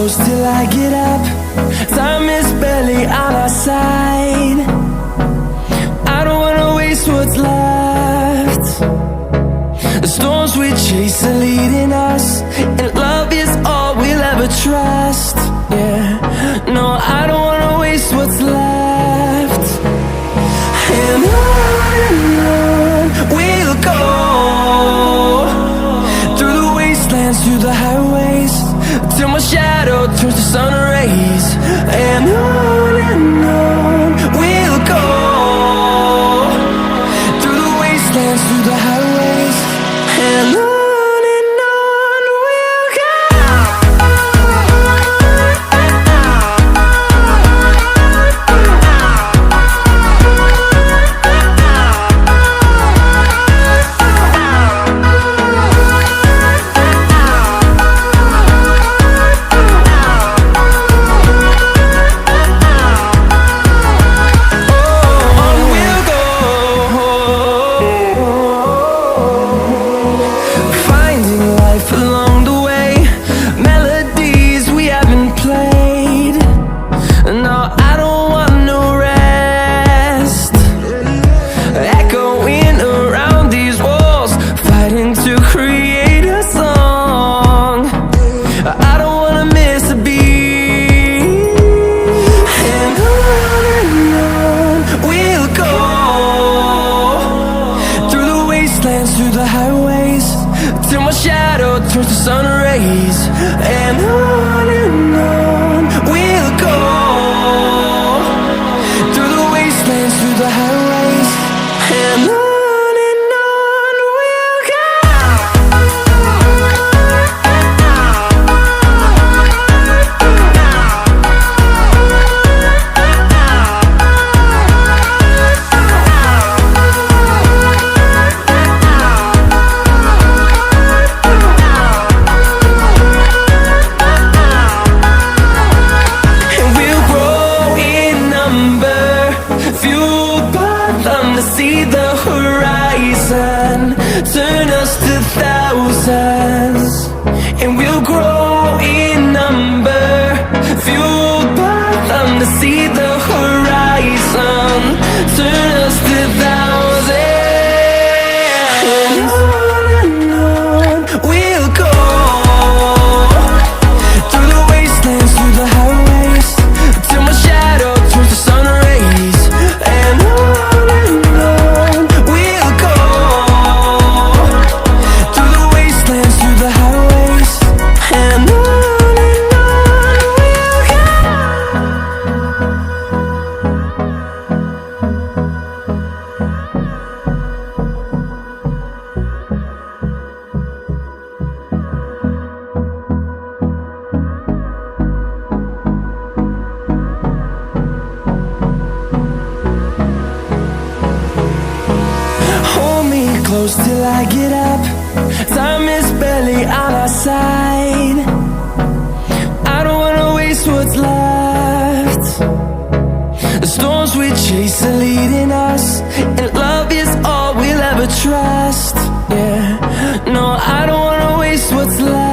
close till I get up. Time is barely on our side. I don't wanna waste what's left. The storms we chase are leading us, and love is all we'll ever trust. Yeah, no, I don't wanna waste what's left. And on we'll go, through the wastelands, through the highways, till my shadow turns to sun rays. And on we'll go, through the wastelands, through the highways, and on we'll go. Through the highways, till my shadow turns to sun rays. And on we'll go, through the wastelands, through the highways, and on we'll go. See the horizon, turn us to thousands, and we'll grow in number, fueled by them. To see the horizon, turn us to thousands, and on we'll go, through the wastelands, through the highways, till my shadow turns to sun rays. And close till I get up. Time is barely on our side. I don't wanna waste what's left. The storms we chase are leading us, and love is all we'll ever trust. Yeah, no, I don't wanna waste what's left.